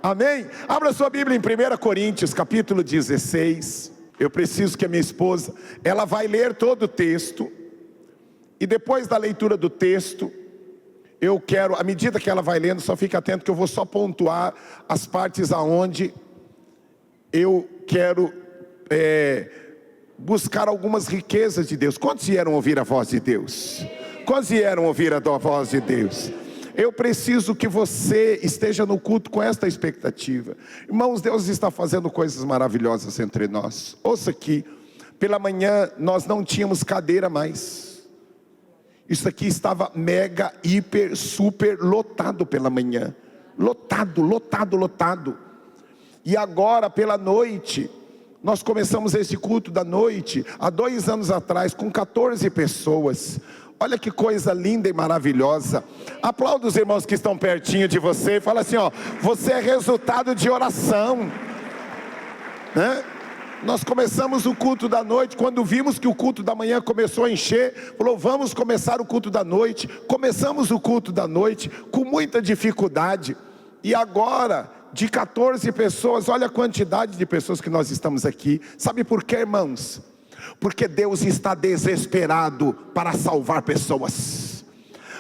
Amém? Abra sua Bíblia em 1 Coríntios, capítulo 16. Eu preciso que a minha esposa, ela vai ler todo o texto. E depois da leitura do texto, eu quero, à medida que ela vai lendo, só fique atento que eu vou só pontuar as partes aonde eu quero buscar algumas riquezas de Deus. Quantos vieram ouvir a voz de Deus? Quantos vieram ouvir a voz de Deus? Eu preciso que você esteja no culto com esta expectativa. Irmãos, Deus está fazendo coisas maravilhosas entre nós. Ouça aqui, pela manhã nós não tínhamos cadeira mais. Isso aqui estava mega, hiper, super lotado pela manhã. Lotado. E agora pela noite, nós começamos esse culto da noite, há 2 anos atrás, com 14 pessoas. Olha que coisa linda e maravilhosa. Aplauda os irmãos que estão pertinho de você e fala assim, ó, você é resultado de oração, né? Nós começamos o culto da noite, quando vimos que o culto da manhã começou a encher, falou, vamos começar o culto da noite. Começamos o culto da noite com muita dificuldade. E agora, de 14 pessoas, olha a quantidade de pessoas que nós estamos aqui. Sabe por quê, irmãos? Porque Deus está desesperado para salvar pessoas,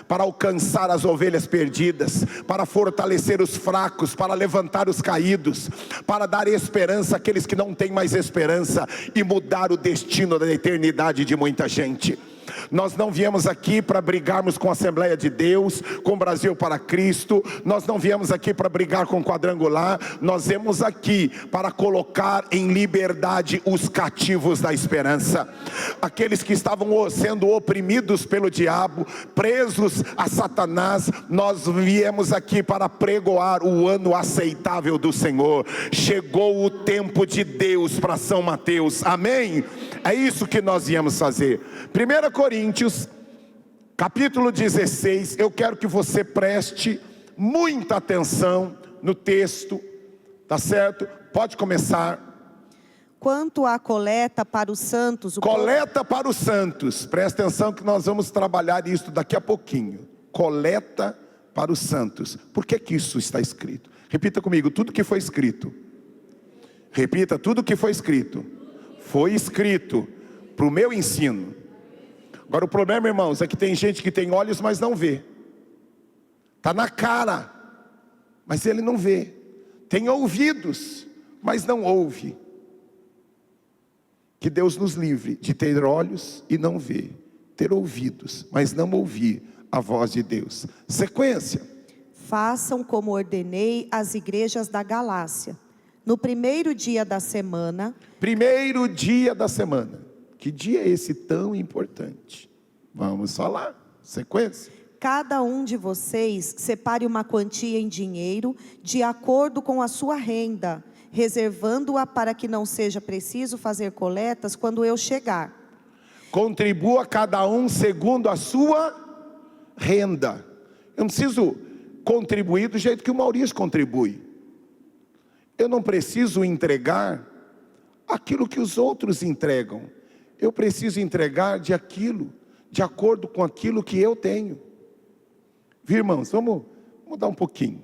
para alcançar as ovelhas perdidas, para fortalecer os fracos, para levantar os caídos, para dar esperança àqueles que não têm mais esperança e mudar o destino da eternidade de muita gente. Nós não viemos aqui para brigarmos com a Assembleia de Deus, com o Brasil para Cristo. Nós não viemos aqui para brigar com o Quadrangular. Nós viemos aqui para colocar em liberdade os cativos da esperança, aqueles que estavam sendo oprimidos pelo diabo, presos a Satanás. Nós viemos aqui para pregoar o ano aceitável do Senhor. Chegou o tempo de Deus para São Mateus, amém? É isso que nós viemos fazer. 1 Coríntios, capítulo 16, eu quero que você preste muita atenção no texto, tá certo? Pode começar. Quanto à coleta para os santos... Coleta para os santos, presta atenção que nós vamos trabalhar isso daqui a pouquinho. Coleta para os santos. Por que que isso está escrito? Repita comigo, tudo que foi escrito. Repita, tudo que foi escrito. Foi escrito para o meu ensino. Agora o problema, irmãos, é que tem gente que tem olhos, mas não vê. Está na cara, mas ele não vê. Tem ouvidos, mas não ouve. Que Deus nos livre de ter olhos e não ver, ter ouvidos, mas não ouvir a voz de Deus. Sequência. Façam como ordenei às igrejas da Galácia. No primeiro dia da semana... Primeiro dia da semana. Que dia é esse tão importante? Vamos falar. Sequência. Cada um de vocês separe uma quantia em dinheiro, de acordo com a sua renda, reservando-a para que não seja preciso fazer coletas quando eu chegar. Contribua cada um segundo a sua renda. Eu não preciso contribuir do jeito que o Maurício contribui. Eu não preciso entregar aquilo que os outros entregam. Eu preciso entregar de acordo com aquilo que eu tenho. Viu, irmãos? Vamos mudar um pouquinho.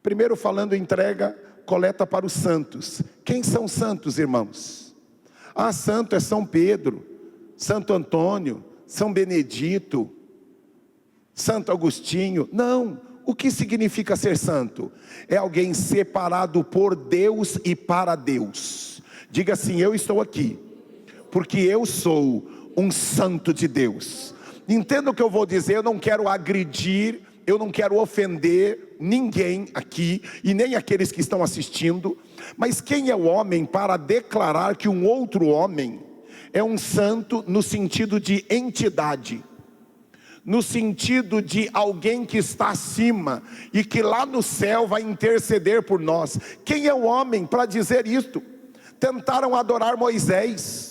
Primeiro falando entrega, coleta para os santos. Quem são santos, irmãos? Ah, santo é São Pedro, Santo Antônio, São Benedito, Santo Agostinho. Não. O que significa ser santo? É alguém separado por Deus e para Deus. Diga assim, eu estou aqui porque eu sou um santo de Deus. Entenda o que eu vou dizer, eu não quero agredir, eu não quero ofender ninguém aqui, e nem aqueles que estão assistindo. Mas quem é o homem para declarar que um outro homem é um santo no sentido de entidade? No sentido de alguém que está acima, e que lá no céu vai interceder por nós. Quem é o homem para dizer isto? Tentaram adorar Moisés,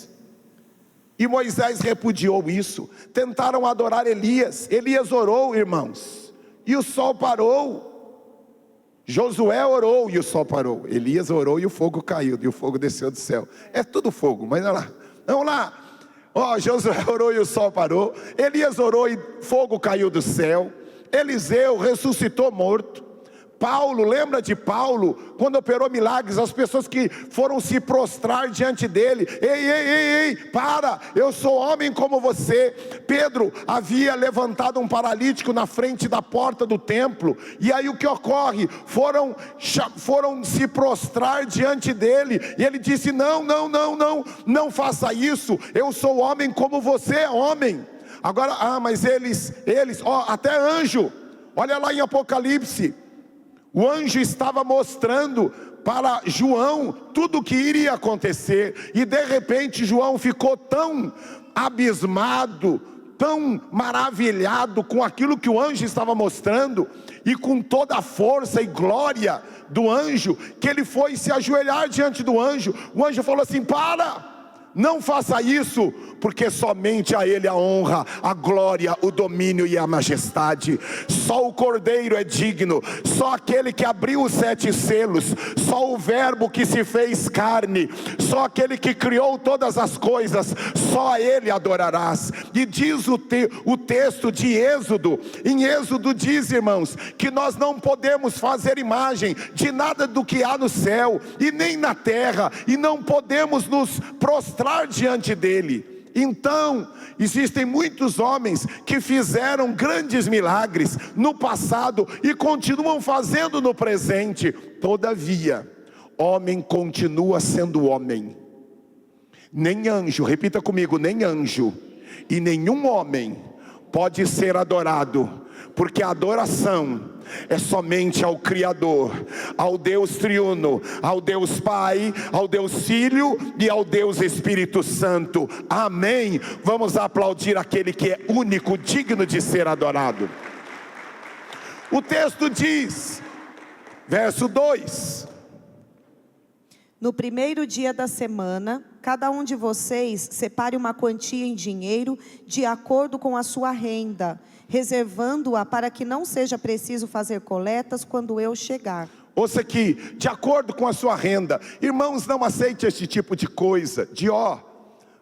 e Moisés repudiou isso. Tentaram adorar Elias. Elias orou, irmãos, e o sol parou. Josué orou e o sol parou. Elias orou e o fogo caiu, e o fogo desceu do céu. É tudo fogo, mas olha lá. Vamos lá. Josué orou e o sol parou. Elias orou e fogo caiu do céu. Eliseu ressuscitou morto. Paulo, lembra de Paulo, quando operou milagres, as pessoas que foram se prostrar diante dele, ei, para, eu sou homem como você. Pedro havia levantado um paralítico na frente da porta do templo, e aí o que ocorre? Foram se prostrar diante dele, e ele disse, não faça isso, eu sou homem como você é homem. Agora, mas eles, até anjo, olha lá em Apocalipse, o anjo estava mostrando para João tudo o que iria acontecer, e de repente João ficou tão abismado, tão maravilhado com aquilo que o anjo estava mostrando, e com toda a força e glória do anjo, que ele foi se ajoelhar diante do anjo. O anjo falou assim, não faça isso, porque somente a Ele a honra, a glória, o domínio e a majestade. Só o Cordeiro é digno, só aquele que abriu os 7 selos, só o Verbo que se fez carne, só aquele que criou todas as coisas, só a Ele adorarás. E diz o texto de Êxodo, em Êxodo diz, irmãos, que nós não podemos fazer imagem de nada do que há no céu e nem na terra, e não podemos nos prostrar diante dele. Então, existem muitos homens que fizeram grandes milagres no passado e continuam fazendo no presente. Todavia, homem continua sendo homem. Nem anjo, repita comigo, nem anjo e nenhum homem pode ser adorado, porque a adoração é somente ao Criador, ao Deus triuno, ao Deus Pai, ao Deus Filho e ao Deus Espírito Santo. Amém. Vamos aplaudir aquele que é único, digno de ser adorado. O texto diz, verso 2: no primeiro dia da semana, cada um de vocês separe uma quantia em dinheiro de acordo com a sua renda, reservando-a para que não seja preciso fazer coletas quando eu chegar. Ouça aqui, de acordo com a sua renda. Irmãos, não aceite esse tipo de coisa,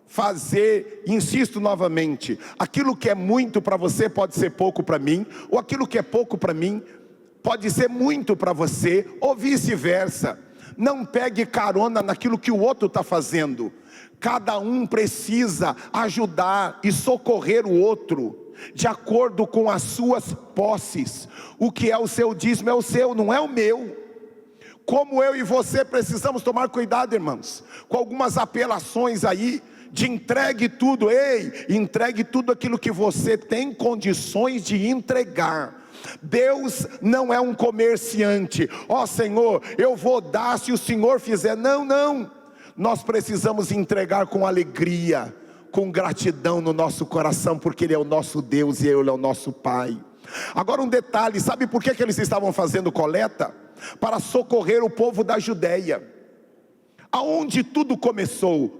fazer, insisto novamente, aquilo que é muito para você pode ser pouco para mim, ou aquilo que é pouco para mim pode ser muito para você, ou vice-versa. Não pegue carona naquilo que o outro está fazendo. Cada um precisa ajudar e socorrer o outro de acordo com as suas posses. O que é o seu dízimo é o seu, não é o meu. Como eu e você precisamos tomar cuidado, irmãos, com algumas apelações aí de entregue tudo. Entregue tudo aquilo que você tem condições de entregar. Deus não é um comerciante. Senhor, eu vou dar se o Senhor fizer. Não. Nós precisamos entregar com alegria, com gratidão no nosso coração, porque Ele é o nosso Deus e Ele é o nosso Pai. Agora um detalhe, sabe por que eles estavam fazendo coleta? Para socorrer o povo da Judéia. Aonde tudo começou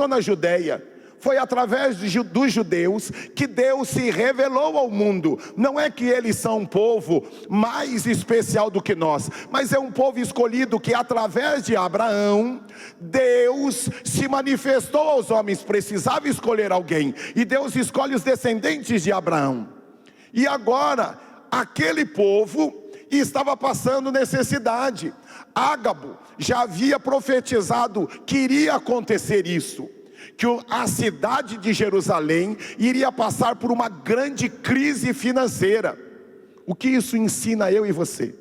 na Judéia. Foi através dos judeus que Deus se revelou ao mundo. Não é que eles são um povo mais especial do que nós, mas é um povo escolhido que através de Abraão, Deus se manifestou aos homens. Precisava escolher alguém, e Deus escolhe os descendentes de Abraão. E agora, aquele povo estava passando necessidade. Ágabo já havia profetizado que iria acontecer isso, que a cidade de Jerusalém iria passar por uma grande crise financeira. O que isso ensina eu e você?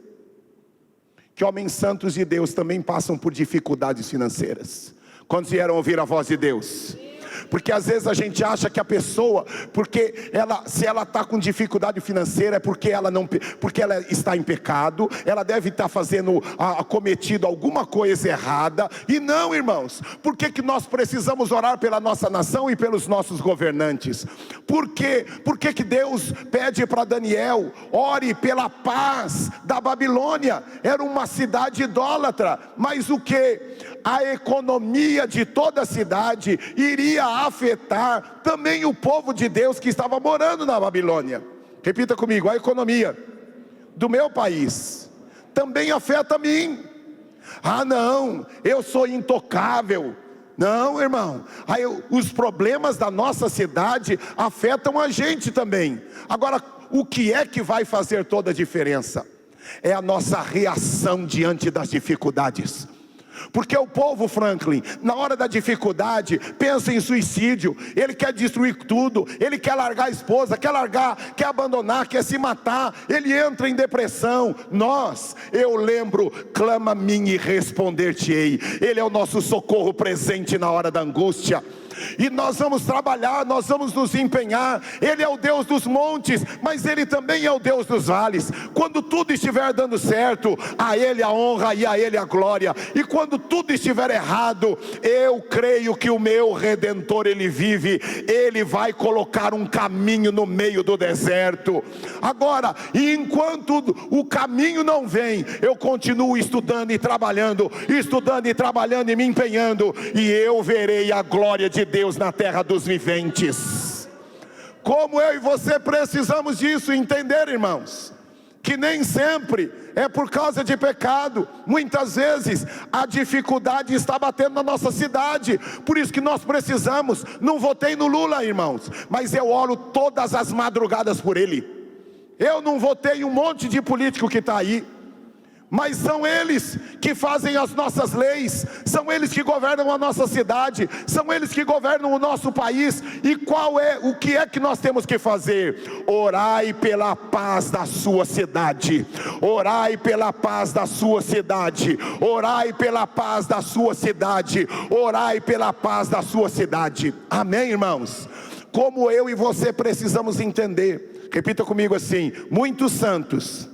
Que homens santos de Deus também passam por dificuldades financeiras. Quantos vieram ouvir a voz de Deus? Porque às vezes a gente acha que a pessoa, se ela está com dificuldade financeira, é porque ela está em pecado, ela deve estar cometido alguma coisa errada. E não, irmãos. Por que nós precisamos orar pela nossa nação e pelos nossos governantes? Por que Deus pede para Daniel, ore pela paz da Babilônia? Era uma cidade idólatra, mas o que? A economia de toda a cidade iria afetar também o povo de Deus que estava morando na Babilônia. Repita comigo, a economia do meu país também afeta a mim. Não, eu sou intocável. Não, irmão, os problemas da nossa cidade afetam a gente também. Agora, o que é que vai fazer toda a diferença? é a nossa reação diante das dificuldades. Porque o povo, Franklin, na hora da dificuldade, pensa em suicídio. Ele quer destruir tudo, ele quer largar a esposa, quer abandonar, quer se matar. Ele entra em depressão. Eu lembro, clama a mim e responder-te-ei. Ele é o nosso socorro presente na hora da angústia. E nós vamos trabalhar, nós vamos nos empenhar. Ele é o Deus dos montes, mas Ele também é o Deus dos vales. Quando tudo estiver dando certo, a Ele a honra e a Ele a glória. E quando tudo estiver errado, eu creio que o meu Redentor, Ele vive. Ele vai colocar um caminho no meio do deserto. Agora, enquanto o caminho não vem, eu continuo estudando e trabalhando e me empenhando, e eu verei a glória de Deus na terra dos viventes. Como eu e você precisamos disso, entender, irmãos, que nem sempre é por causa de pecado. Muitas vezes a dificuldade está batendo na nossa cidade. Por isso que nós precisamos. Não votei no Lula, irmãos, mas eu oro todas as madrugadas por ele. Eu não votei em um monte de político que está aí, mas são eles que fazem as nossas leis, são eles que governam a nossa cidade, são eles que governam o nosso país. E o que é que nós temos que fazer? Orai pela paz da sua cidade, orai pela paz da sua cidade, orai pela paz da sua cidade, orai pela paz da sua cidade. Amém, irmãos? Como eu e você precisamos entender, repita comigo assim: muitos santos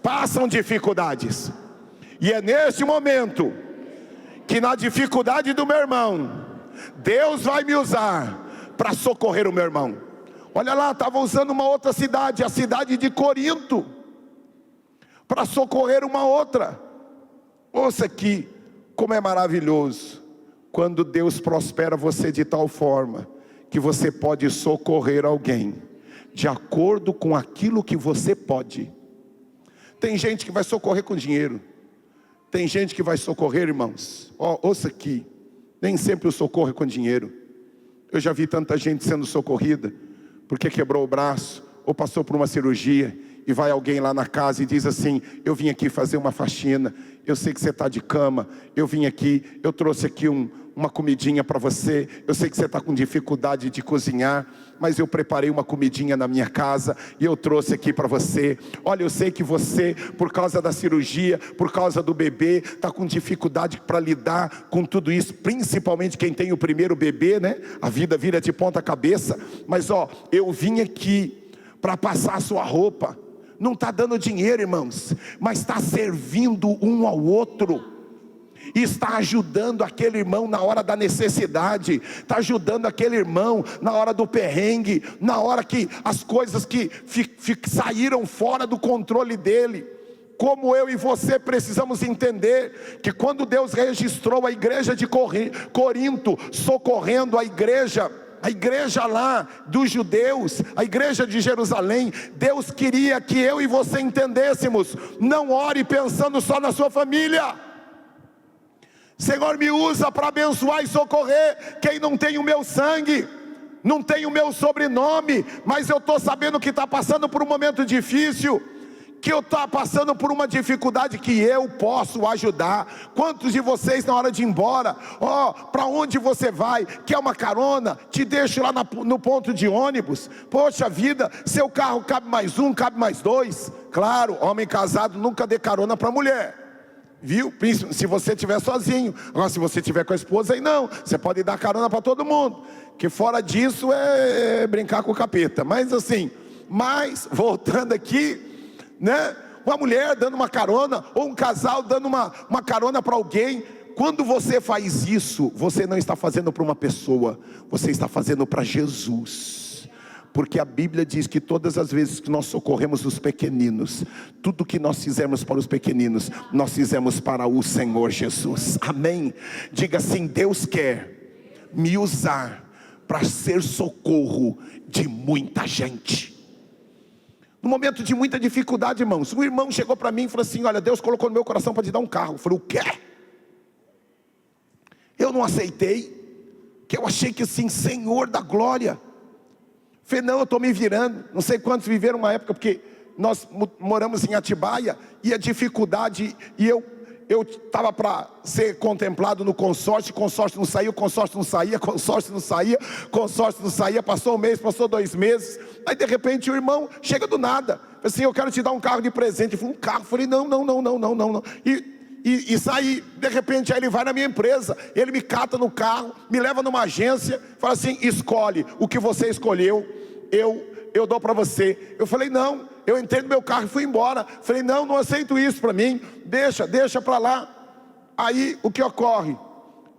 passam dificuldades, e é neste momento que, na dificuldade do meu irmão, Deus vai me usar para socorrer o meu irmão. Olha lá, estava usando uma outra cidade, a cidade de Corinto, para socorrer uma outra. Ouça aqui como é maravilhoso quando Deus prospera você de tal forma que você pode socorrer alguém de acordo com aquilo que você pode. Tem gente que vai socorrer com dinheiro, tem gente que vai socorrer, irmãos, ouça aqui, nem sempre o socorro é com dinheiro. Eu já vi tanta gente sendo socorrida porque quebrou o braço, ou passou por uma cirurgia, e vai alguém lá na casa e diz assim: eu vim aqui fazer uma faxina, eu sei que você está de cama, eu vim aqui, eu trouxe aqui uma comidinha para você, eu sei que você está com dificuldade de cozinhar, mas eu preparei uma comidinha na minha casa, e eu trouxe aqui para você. Olha, eu sei que você, por causa da cirurgia, por causa do bebê, está com dificuldade para lidar com tudo isso, principalmente quem tem o primeiro bebê, né? A vida vira de ponta cabeça, mas eu vim aqui para passar a sua roupa. Não está dando dinheiro, irmãos, mas está servindo um ao outro, e está ajudando aquele irmão na hora da necessidade, está ajudando aquele irmão na hora do perrengue, na hora que as coisas que saíram fora do controle dele. Como eu e você precisamos entender que quando Deus registrou a igreja de Corinto, socorrendo a igreja lá dos judeus, a igreja de Jerusalém, Deus queria que eu e você entendêssemos: não ore pensando só na sua família. Senhor, me usa para abençoar e socorrer quem não tem o meu sangue, não tem o meu sobrenome, mas eu estou sabendo que está passando por um momento difícil, que eu estou passando por uma dificuldade que eu posso ajudar. Quantos de vocês, na hora de ir embora, para onde você vai? Quer uma carona? Te deixo lá no ponto de ônibus. Poxa vida, seu carro cabe mais um, cabe mais dois. Claro, homem casado nunca dê carona para mulher, viu? Se você estiver sozinho. Agora, se você estiver com a esposa, aí não, você pode dar carona para todo mundo, que fora disso é brincar com o capeta. Mas voltando aqui, né? Uma mulher dando uma carona, ou um casal dando uma carona para alguém. Quando você faz isso, você não está fazendo para uma pessoa, você está fazendo para Jesus. Porque a Bíblia diz que todas as vezes que nós socorremos os pequeninos, tudo que nós fizemos para os pequeninos, nós fizemos para o Senhor Jesus. Amém? Diga assim: Deus quer me usar para ser socorro de muita gente. No momento de muita dificuldade, irmãos, um irmão chegou para mim e falou assim: olha, Deus colocou no meu coração para te dar um carro. Eu falei: o quê? Eu não aceitei, que eu achei que assim, Senhor da glória. Falei: não, eu estou me virando. Não sei quantos viveram uma época, porque nós moramos em Atibaia, e a dificuldade, e eu estava para ser contemplado no consórcio, consórcio não saía, consórcio não saía, consórcio não saía, consórcio não saía, passou um mês, passou 2 meses, aí de repente o irmão chega do nada, assim, eu quero te dar um carro de presente. Eu falei, um carro? Eu falei, não, e saí, de repente aí ele vai na minha empresa, ele me cata no carro, me leva numa agência, fala assim, escolhe, o que você escolheu, eu dou para você. Eu falei, não, eu entrei no meu carro e fui embora. Falei, não aceito isso para mim, deixa para lá. Aí o que ocorre?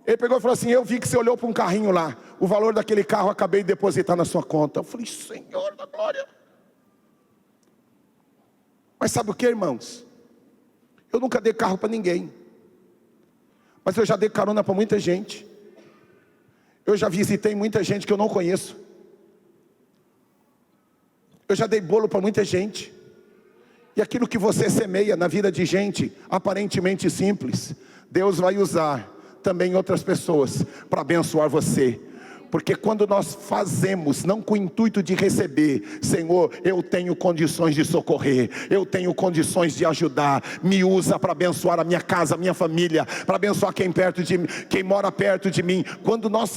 Ele pegou e falou assim, eu vi que você olhou para um carrinho lá, o valor daquele carro eu acabei de depositar na sua conta. Eu falei, Senhor da glória. Mas sabe o que, irmãos? Eu nunca dei carro para ninguém, mas eu já dei carona para muita gente. Eu já visitei muita gente que eu não conheço. Eu já dei bolo para muita gente. E aquilo que você semeia na vida de gente aparentemente simples, Deus vai usar também outras pessoas para abençoar você. Porque quando nós fazemos, não com o intuito de receber, Senhor, eu tenho condições de socorrer, eu tenho condições de ajudar, me usa para abençoar a minha casa, a minha família, para abençoar quem mora perto de mim. Quando nós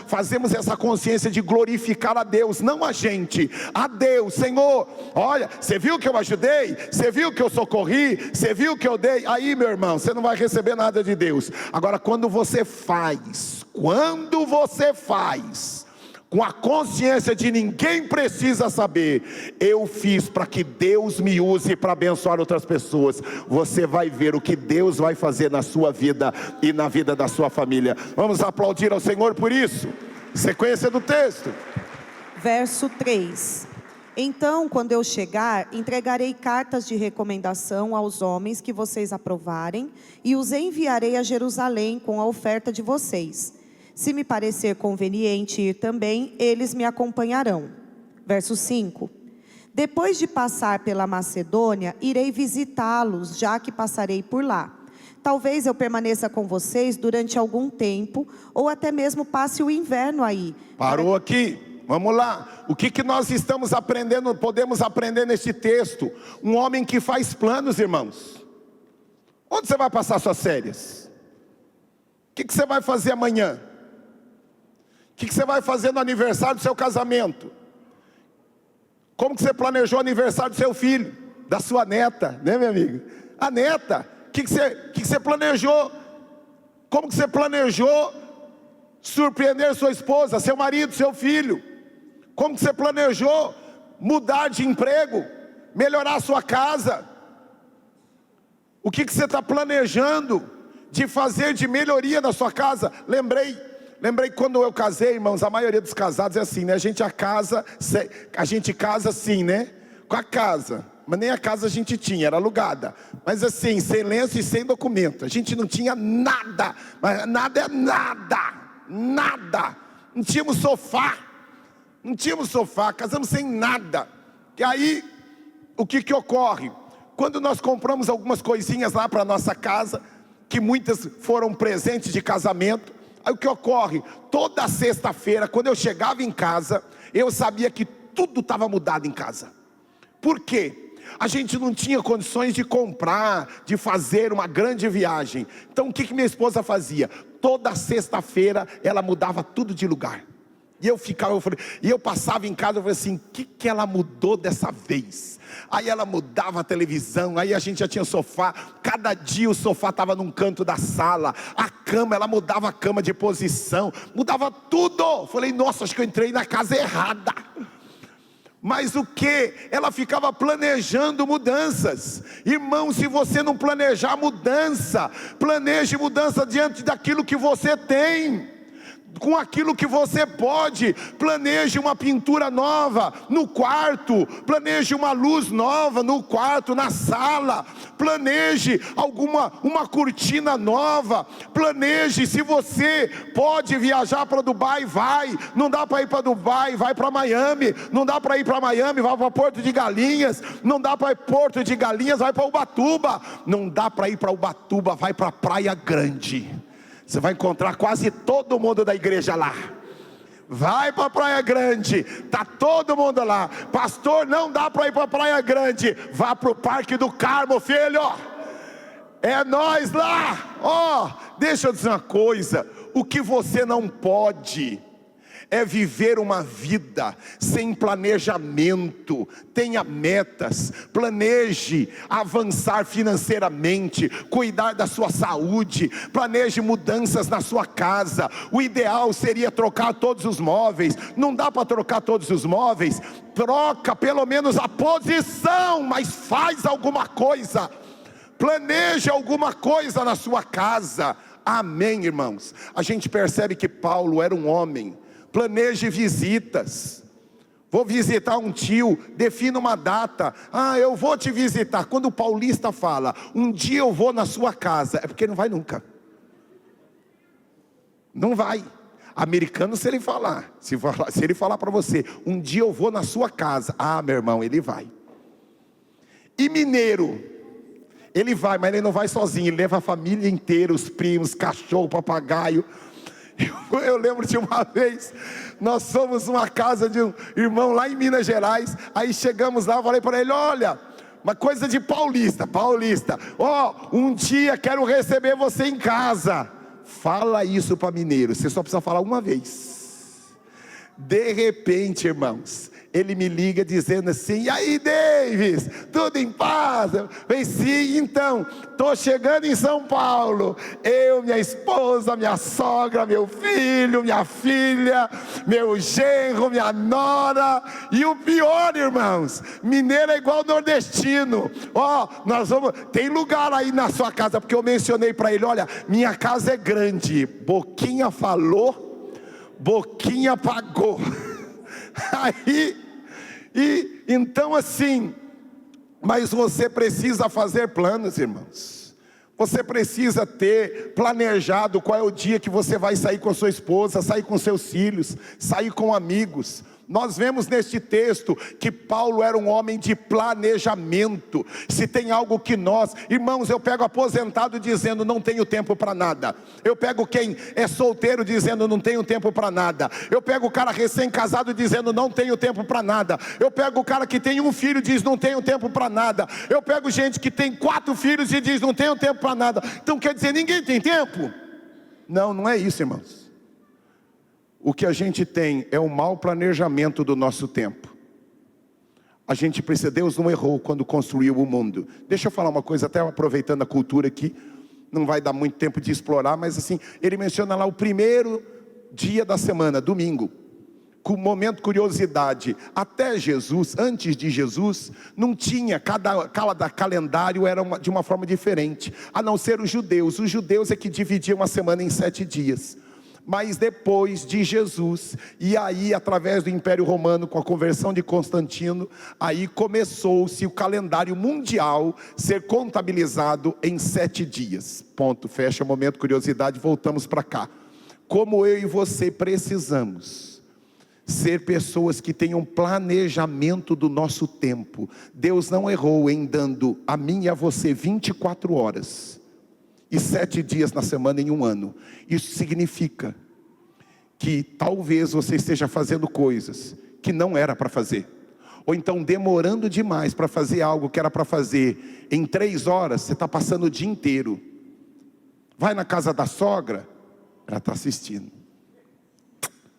fazemos essa consciência de glorificar a Deus, não a gente, a Deus. Senhor, olha, você viu que eu ajudei? Você viu que eu socorri? Você viu que eu dei? Aí, meu irmão, você não vai receber nada de Deus. Agora, quando você faz com a consciência de ninguém precisa saber, eu fiz para que Deus me use para abençoar outras pessoas, você vai ver o que Deus vai fazer na sua vida e na vida da sua família. Vamos aplaudir ao Senhor por isso. Sequência do texto. Verso 3. Então, quando eu chegar, entregarei cartas de recomendação aos homens que vocês aprovarem, e os enviarei a Jerusalém com a oferta de vocês. Se me parecer conveniente ir também, eles me acompanharão. Verso 5. Depois de passar pela Macedônia, irei visitá-los, já que passarei por lá. Talvez eu permaneça com vocês durante algum tempo, ou até mesmo passe o inverno aí. Parou aqui, vamos lá. O que nós estamos aprendendo, podemos aprender neste texto? Um homem que faz planos, irmãos. Onde você vai passar suas férias? O que você vai fazer amanhã? O que você vai fazer no aniversário do seu casamento? Como que você planejou o aniversário do seu filho? Da sua neta, né, meu amigo? A neta. O que você planejou? Como que você planejou surpreender sua esposa, seu marido, seu filho? Como que você planejou mudar de emprego? Melhorar a sua casa? O que você está planejando de fazer de melhoria na sua casa? Lembrei quando eu casei, irmãos, a maioria dos casados é assim, né? A gente casa assim, né? Com a casa, mas nem a casa a gente tinha, era alugada. Mas assim, sem lenço e sem documento. A gente não tinha nada, mas nada é nada. Não tínhamos sofá, casamos sem nada. E aí, o que ocorre? Quando nós compramos algumas coisinhas lá para nossa casa, que muitas foram presentes de casamento, aí o que ocorre? Toda sexta-feira, quando eu chegava em casa, eu sabia que tudo estava mudado em casa. Por quê? A gente não tinha condições de comprar, de fazer uma grande viagem. Então o que minha esposa fazia? Toda sexta-feira ela mudava tudo de lugar. E eu passava em casa, eu falei assim, o que ela mudou dessa vez? Aí ela mudava a televisão, aí a gente já tinha sofá, cada dia o sofá estava num canto da sala, a cama, ela mudava a cama de posição, mudava tudo. Falei, nossa, acho que eu entrei na casa errada. Mas o que? Ela ficava planejando mudanças. Irmão, se você não planejar mudança, planeje mudança diante daquilo que você tem, com aquilo que você pode. Planeje uma pintura nova no quarto, planeje uma luz nova no quarto, na sala, planeje uma cortina nova, planeje. Se você pode viajar para Dubai, vai. Não dá para ir para Dubai, vai para Miami. Não dá para ir para Miami, vai para Porto de Galinhas. Não dá para ir para Porto de Galinhas, vai para Ubatuba. Não dá para ir para Ubatuba, vai para Praia Grande. Você vai encontrar quase todo mundo da igreja lá. Vai para Praia Grande, tá todo mundo lá. Pastor, não dá para ir para Praia Grande. Vá para o Parque do Carmo, filho. É nós lá. Ó, deixa eu dizer uma coisa. O que você não pode é viver uma vida sem planejamento. Tenha metas, planeje avançar financeiramente, cuidar da sua saúde, planeje mudanças na sua casa. O ideal seria trocar todos os móveis. Não dá para trocar todos os móveis? Troca pelo menos a posição, mas faz alguma coisa. Planeje alguma coisa na sua casa. Amém, irmãos? A gente percebe que Paulo era um homem. Planeje visitas. Vou visitar um tio, defina uma data. Eu vou te visitar. Quando o paulista fala, um dia eu vou na sua casa, é porque não vai nunca. Não vai. Americano, se ele falar para você, um dia eu vou na sua casa, meu irmão, ele vai. E mineiro, ele vai, mas ele não vai sozinho, ele leva a família inteira, os primos, cachorro, papagaio. Eu lembro de uma vez, nós fomos numa casa de um irmão lá em Minas Gerais. Aí chegamos lá, eu falei para ele, olha, uma coisa de paulista, um dia quero receber você em casa. Fala isso para mineiro, você só precisa falar uma vez. De repente, irmãos, ele me liga dizendo assim, e aí, Davis, tudo em paz? Eu falei, sim, então, estou chegando em São Paulo. Eu, minha esposa, minha sogra, meu filho, minha filha, meu genro, minha nora. E o pior, irmãos, mineiro é igual nordestino. Nós vamos, tem lugar aí na sua casa, porque eu mencionei para ele, olha, minha casa é grande. Boquinha falou, boquinha pagou. Então assim, mas você precisa fazer planos, irmãos. Você precisa ter planejado qual é o dia que você vai sair com a sua esposa, sair com seus filhos, sair com amigos. Nós vemos neste texto que Paulo era um homem de planejamento. Se tem algo que nós, irmãos, eu pego aposentado dizendo não tenho tempo para nada. Eu pego quem é solteiro dizendo não tenho tempo para nada. Eu pego o cara recém-casado dizendo não tenho tempo para nada. Eu pego o cara que tem um filho e diz não tenho tempo para nada. Eu pego gente que tem 4 filhos e diz não tenho tempo para nada. Então quer dizer, ninguém tem tempo? Não é isso, irmãos. O que a gente tem é um mau planejamento do nosso tempo. A gente precisa, Deus não errou quando construiu o mundo. Deixa eu falar uma coisa, até aproveitando a cultura aqui, não vai dar muito tempo de explorar, mas assim, ele menciona lá o primeiro dia da semana, domingo. Com momento curiosidade, até Jesus, antes de Jesus, não tinha, cada calendário era de uma forma diferente, a não ser os judeus é que dividiam a semana em 7 dias. Mas depois de Jesus, e aí através do Império Romano, com a conversão de Constantino, aí começou-se o calendário mundial ser contabilizado em 7 dias. Ponto, fecha, momento curiosidade, voltamos para cá. Como eu e você precisamos ser pessoas que tenham planejamento do nosso tempo. Deus não errou em dando a mim e a você 24 horas e 7 dias na semana em um ano. Isso significa que talvez você esteja fazendo coisas que não era para fazer, ou então demorando demais para fazer algo que era para fazer em 3 horas, você está passando o dia inteiro. Vai na casa da sogra, ela está assistindo.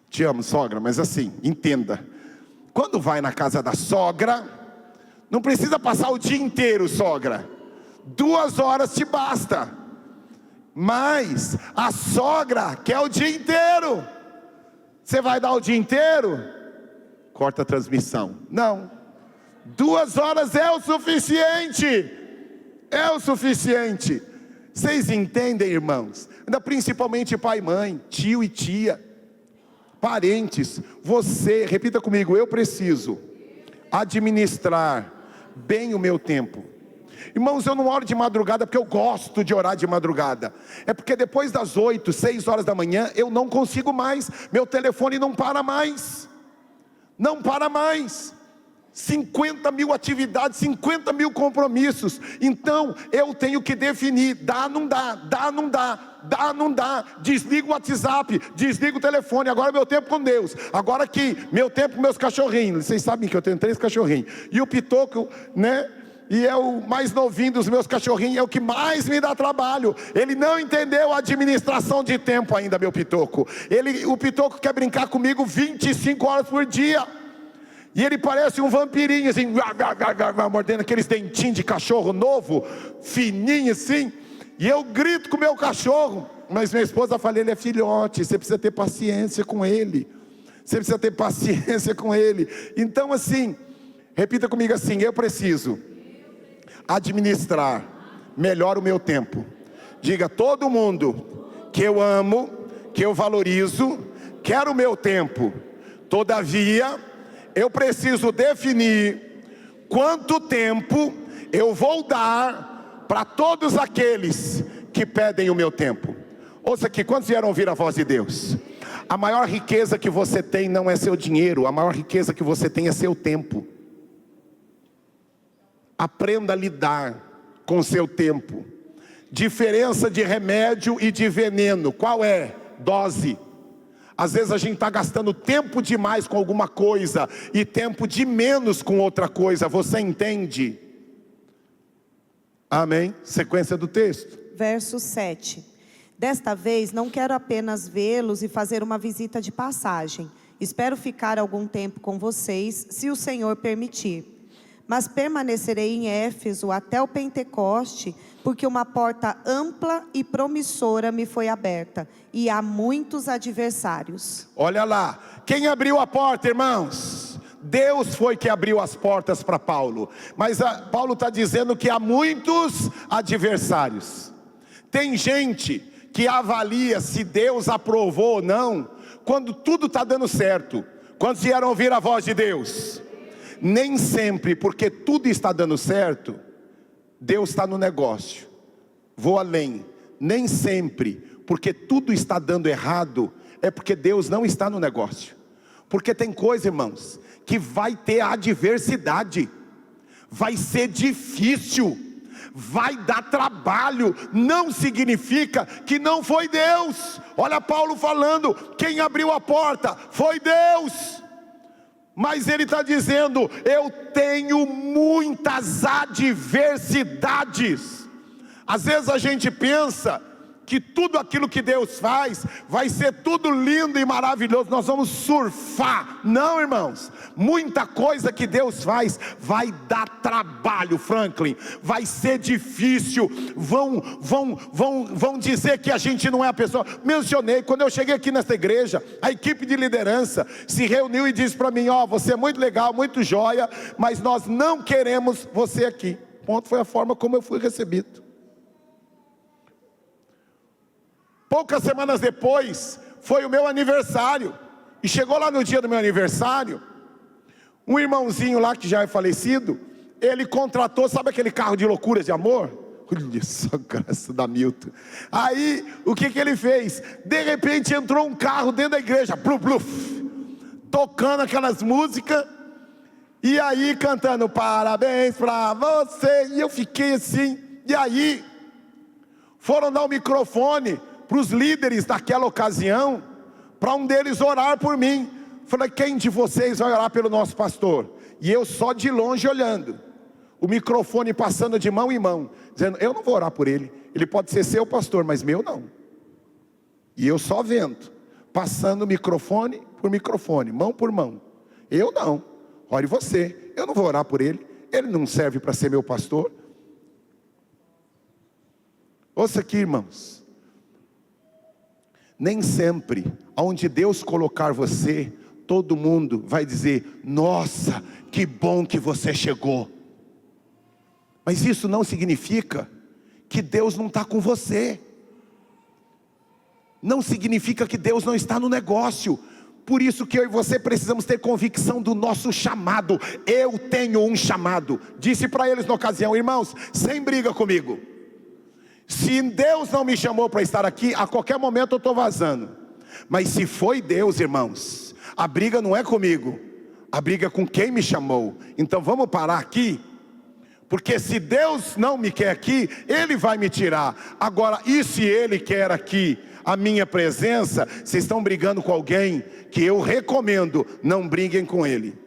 Te amo, sogra, mas assim, entenda, quando vai na casa da sogra, não precisa passar o dia inteiro, sogra, 2 horas te basta. Mas a sogra quer o dia inteiro. Você vai dar o dia inteiro? Corta a transmissão. Não, 2 horas é o suficiente. É o suficiente. Vocês entendem, irmãos? Ainda principalmente pai e mãe, tio e tia, parentes. Você, repita comigo, eu preciso administrar bem o meu tempo. Irmãos, eu não oro de madrugada porque eu gosto de orar de madrugada. É porque depois das 8, 6 horas da manhã, eu não consigo mais. Meu telefone não para mais. Não para mais. 50 mil atividades, 50 mil compromissos. Então eu tenho que definir: dá, não dá, dá, não dá, dá, não dá. Desliga o WhatsApp, desliga o telefone. Agora é meu tempo com Deus. Agora aqui, meu tempo com meus cachorrinhos. Vocês sabem que eu tenho 3 cachorrinhos. E o Pitoco, né? E é o mais novinho dos meus cachorrinhos, é o que mais me dá trabalho. Ele não entendeu a administração de tempo ainda, meu Pitoco. O Pitoco quer brincar comigo 25 horas por dia. E ele parece um vampirinho assim, mordendo aqueles dentinhos de cachorro novo, fininho assim. E eu grito com o meu cachorro. Mas minha esposa fala: ele é filhote, você precisa ter paciência com ele. Você precisa ter paciência com ele. Então assim, repita comigo assim: eu preciso administrar melhor o meu tempo. Diga: todo mundo que eu amo, que eu valorizo, quer o meu tempo. Todavia, eu preciso definir quanto tempo eu vou dar para todos aqueles que pedem o meu tempo. Ouça aqui, quantos vieram ouvir a voz de Deus? A maior riqueza que você tem não é seu dinheiro, a maior riqueza que você tem é seu tempo. Aprenda a lidar com seu tempo. Diferença de remédio e de veneno, qual é? Dose. Às vezes a gente está gastando tempo demais com alguma coisa e tempo de menos com outra coisa. Você entende? Amém? Sequência do texto. Verso 7. Desta vez não quero apenas vê-los e fazer uma visita de passagem. Espero ficar algum tempo com vocês, se o Senhor permitir. Mas permanecerei em Éfeso até o Pentecoste, porque uma porta ampla e promissora me foi aberta, e há muitos adversários. Olha lá, quem abriu a porta, irmãos? Deus foi que abriu as portas para Paulo. Mas Paulo está dizendo que há muitos adversários. Tem gente que avalia se Deus aprovou ou não, quando tudo está dando certo. Quantos vieram ouvir a voz de Deus? Nem sempre, porque tudo está dando certo, Deus está no negócio. Vou além. Nem sempre, porque tudo está dando errado, é porque Deus não está no negócio. Porque tem coisa, irmãos, que vai ter adversidade, vai ser difícil, vai dar trabalho. Não significa que não foi Deus. Olha Paulo falando: quem abriu a porta foi Deus. Mas ele está dizendo: eu tenho muitas adversidades. Às vezes a gente pensa que tudo aquilo que Deus faz vai ser tudo lindo e maravilhoso, nós vamos surfar. Não, irmãos, muita coisa que Deus faz vai dar trabalho, Franklin, vai ser difícil. Vão dizer que a gente não é a pessoa. Mencionei, quando eu cheguei aqui nessa igreja, a equipe de liderança se reuniu e disse para mim: ó, você é muito legal, muito joia, mas nós não queremos você aqui. Ponto. Foi a forma como eu fui recebido. Poucas semanas depois, foi o meu aniversário. E chegou lá no dia do meu aniversário, um irmãozinho lá que já é falecido, ele contratou, sabe aquele carro de loucuras de amor? Olha só, graça da Milton. Aí, o que ele fez? De repente entrou um carro dentro da igreja, bluf, bluf, tocando aquelas músicas, e aí cantando parabéns pra você. E eu fiquei assim. E aí, foram dar o microfone para os líderes daquela ocasião, para um deles orar por mim. Falei: quem de vocês vai orar pelo nosso pastor? E eu só de longe olhando, o microfone passando de mão em mão, dizendo: eu não vou orar por ele, ele pode ser seu pastor, mas meu não. E eu só vendo, passando microfone por microfone, mão por mão. Eu não, ore você, eu não vou orar por ele, ele não serve para ser meu pastor. Ouça aqui, irmãos, nem sempre, onde Deus colocar você, todo mundo vai dizer: nossa, que bom que você chegou. Mas isso não significa que Deus não está com você. Não significa que Deus não está no negócio. Por isso que eu e você precisamos ter convicção do nosso chamado. Eu tenho um chamado. Disse para eles na ocasião: irmãos, sem briga comigo. Se Deus não me chamou para estar aqui, a qualquer momento eu estou vazando. Mas se foi Deus, irmãos, a briga não é comigo, A briga com quem me chamou. Então vamos parar aqui? Porque se Deus não me quer aqui, Ele vai me tirar. Agora, e se Ele quer aqui a minha presença? Vocês estão brigando com alguém que eu recomendo, não briguem com ele.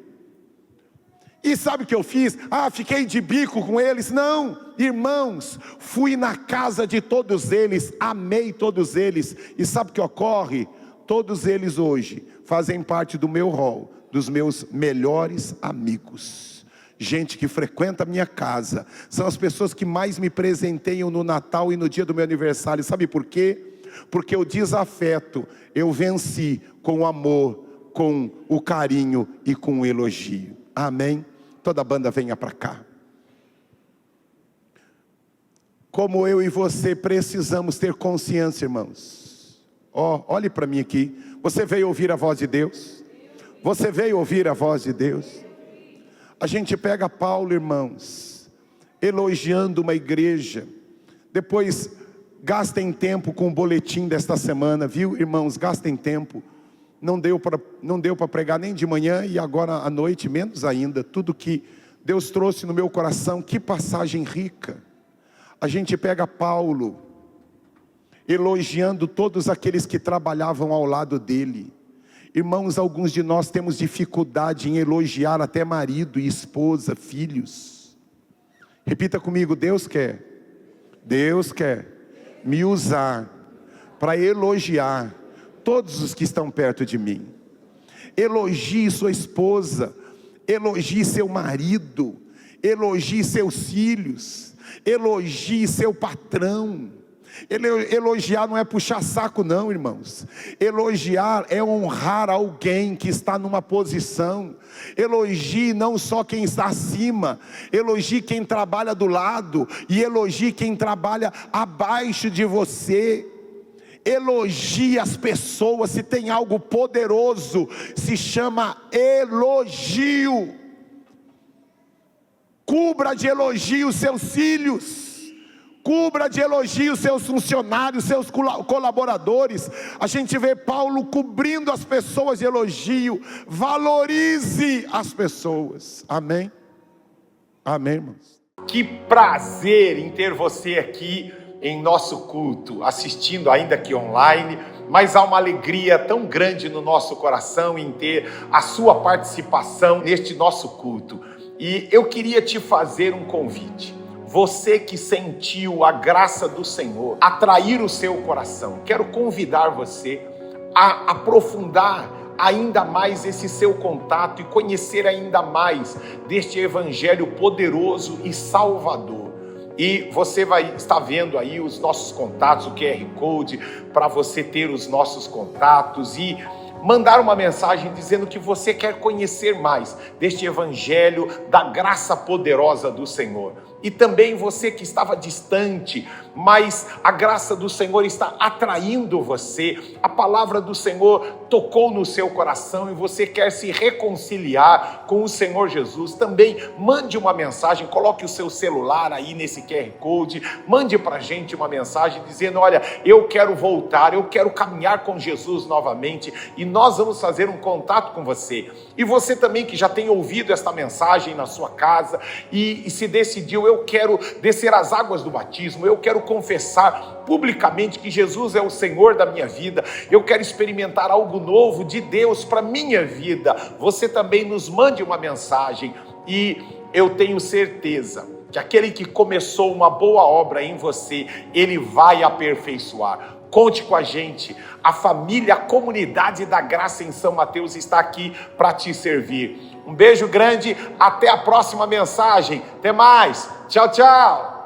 E sabe o que eu fiz? Fiquei de bico com eles? Não, irmãos, fui na casa de todos eles, amei todos eles. E sabe o que ocorre? Todos eles hoje fazem parte do meu hall, dos meus melhores amigos. Gente que frequenta a minha casa, são as pessoas que mais me presenteiam no Natal e no dia do meu aniversário. Sabe por quê? Porque o desafeto eu venci com o amor, com o carinho e com o elogio. Amém? Toda a banda venha para cá. Como eu e você precisamos ter consciência, irmãos. Olhe para mim aqui. Você veio ouvir a voz de Deus? Você veio ouvir a voz de Deus? A gente pega Paulo, irmãos, elogiando uma igreja. Depois, gastem tempo com o boletim desta semana, viu, irmãos? Gastem tempo. Não deu para pregar nem de manhã e agora à noite, menos ainda. Tudo que Deus trouxe no meu coração, que passagem rica. A gente pega Paulo, elogiando todos aqueles que trabalhavam ao lado dele. Irmãos, alguns de nós temos dificuldade em elogiar até marido e esposa, filhos. Repita comigo: Deus quer me usar para elogiar todos os que estão perto de mim. Elogie sua esposa, elogie seu marido, elogie seus filhos, elogie seu patrão. Elogiar não é puxar saco não, irmãos. Elogiar é honrar alguém que está numa posição. Elogie não só quem está acima, elogie quem trabalha do lado, e elogie quem trabalha abaixo de você. Elogie as pessoas. Se tem algo poderoso, se chama elogio. Cubra de elogio seus filhos, cubra de elogio seus funcionários, seus colaboradores. A gente vê Paulo cobrindo as pessoas de elogio. Valorize as pessoas. Amém? Amém, irmãos? Que prazer em ter você aqui em nosso culto, assistindo ainda que online, mas há uma alegria tão grande no nosso coração em ter a sua participação neste nosso culto. E eu queria te fazer um convite. Você que sentiu a graça do Senhor atrair o seu coração, quero convidar você a aprofundar ainda mais esse seu contato e conhecer ainda mais deste evangelho poderoso e salvador. E você vai estar vendo aí os nossos contatos, o QR Code, para você ter os nossos contatos e mandar uma mensagem dizendo que você quer conhecer mais deste evangelho da graça poderosa do Senhor. E também você que estava distante, mas a graça do Senhor está atraindo você, a palavra do Senhor tocou no seu coração e você quer se reconciliar com o Senhor Jesus. Também mande uma mensagem, coloque o seu celular aí nesse QR Code, mande para a gente uma mensagem dizendo: olha, eu quero voltar, eu quero caminhar com Jesus novamente, e nós vamos fazer um contato com você. E você também que já tem ouvido esta mensagem na sua casa e se decidiu: eu quero descer as águas do batismo, eu quero confessar publicamente que Jesus é o Senhor da minha vida, eu quero experimentar algo novo de Deus para minha vida. Você também nos mande uma mensagem e eu tenho certeza que aquele que começou uma boa obra em você, ele vai aperfeiçoar. Conte com a gente, a família, a comunidade da Graça em São Mateus está aqui para te servir. Um beijo grande, até a próxima mensagem. Até mais, tchau, tchau.